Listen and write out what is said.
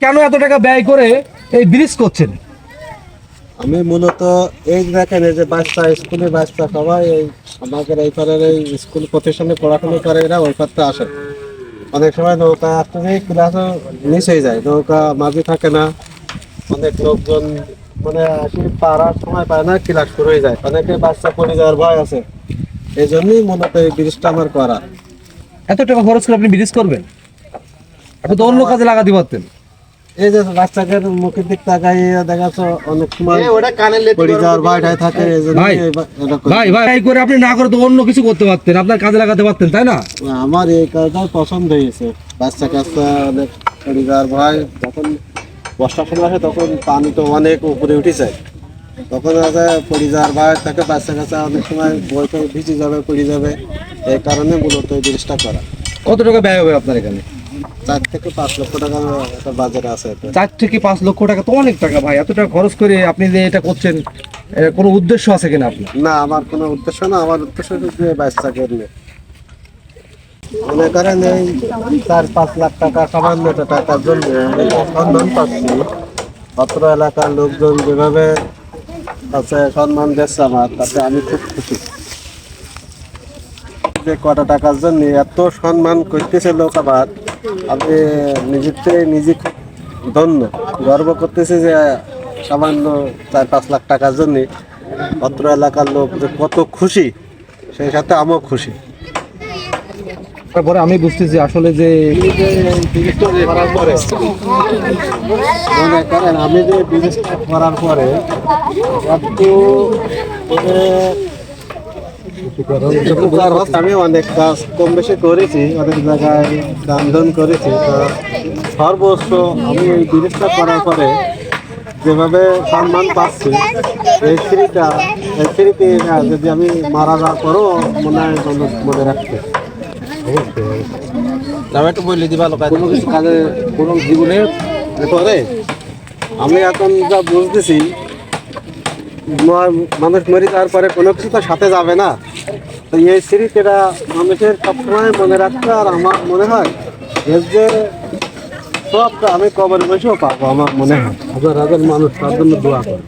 কেন এত টাকা ব্যয় করে এই ব্রিজ করছেন? আমি মূলত এই দেখেন, এই যে বাচ্চা স্কুলে বাচ্চা সবাই এই আমাদের এই পারের এই স্কুল প্রতিষ্ঠানে পড়াশোনা করে, এরা ওই পারতে আসে। অনেক সময় নৌকা আসতে ক্লাসও মিস হয়ে যায়, নৌকা মাঝি থাকে না, অনেক লোকজন মানে আসি পারার সময় পায় না, ক্লাস শুরু হয়ে যায়, অনেকে বাচ্চা পড়ে যাওয়ার ভয় আছে। এই জন্যই মূলত এই ব্রিজটা আমার করা। এত টাকা খরচ করে আপনি ব্রিজ করবেন? আপনি তো অন্য কাজে লাগাতে পারতেন। এই যে বাচ্চাদের মুখের দিক তাকাই দেখা যাচ্ছে অনেক সময় পড়ে যাওয়ার ভয়টাই থাকে, এই জন্য ভাই ভাই ভাই এই করে আপনি না করে তো অন্য কিছু করতে পারতেন, আপনার কাজে লাগাতে পারতেন, তাই না? আমার এই কাজটা পছন্দ হয়েছে। বাচ্চা কাচ্চা অনেক পড়ে যাওয়ার ভয়, যখন বর্ষার সময় আসে তখন পানি তো অনেক উপরে উঠে যায়, তখন পড়ে যাওয়ার ভয় থাকে, বাচ্চা কাচ্চা অনেক সময় বই ভিজে যাবে, পড়ে যাবে। এই কারণে মূলত এই জিনিসটা করা। কত টাকা ব্যয় হবে আপনার এখানে? 4 থেকে 5 লক্ষ টাকা একটা বাজারে আছে। 4 থেকে 5 লক্ষ টাকা তো অনেক টাকা ভাই। এত টাকা খরচ করে আপনি যে এটা করছেন, কোনো উদ্দেশ্য আছে কিনা আপনার? না, আমার কোনো উদ্দেশ্য না, আমার উদ্দেশ্য হচ্ছে বাচ্চা করলে মনে করেন এই 4-5 লাখ টাকা সামান্য একটা টাকার জন্য আমি সম্মান পাচ্ছি। অত্র এলাকার লোকজন যেভাবে আছে সম্মান দিচ্ছে আমার, তাতে আমি খুব খুশি। যে কটা টাকার জন্য এত সম্মান করতেছে লোক, আবার আমি নিজে খুব ধন্য, গর্ব করতেছি যে সামান্য 4-5 লাখ টাকার জন্য অত্র এলাকার লোক যে কত খুশি, সেই সাথে আমিও খুশি। তারপরে আমি বুঝতেছি আসলে যে করার পরে মনে করেন আমি যে বিজনেসটা করার পরে একটু আমি অনেক কাজ কম বেশি করেছি, অনেক জায়গায় দান ধ্যান করেছি। তো সর্বোচ্চ আমি এই বিজনেসটা করার পরে যেভাবে সম্মান পাচ্ছি, এই স্মৃতি যদি আমি মারা যাওয়ার পরও মনে হয় মনে রাখতে। আমি একটু বলে দিবা কোনো কিছু কাজে কোনো জীবনে পরে আমি এখন যা বুঝতেছি, মানুষ মরে যাওয়ার পরে কোনো কিছু তো সাথে যাবে না। তো এই স্মৃতিটা মানুষের সবসময় মনে রাখতে, আর আমার মনে হয় এর যে সবটা আমি কবর বসেও পাবো, আমার মনে হয় হাজার হাজার মানুষ তার জন্য দোয়া করে।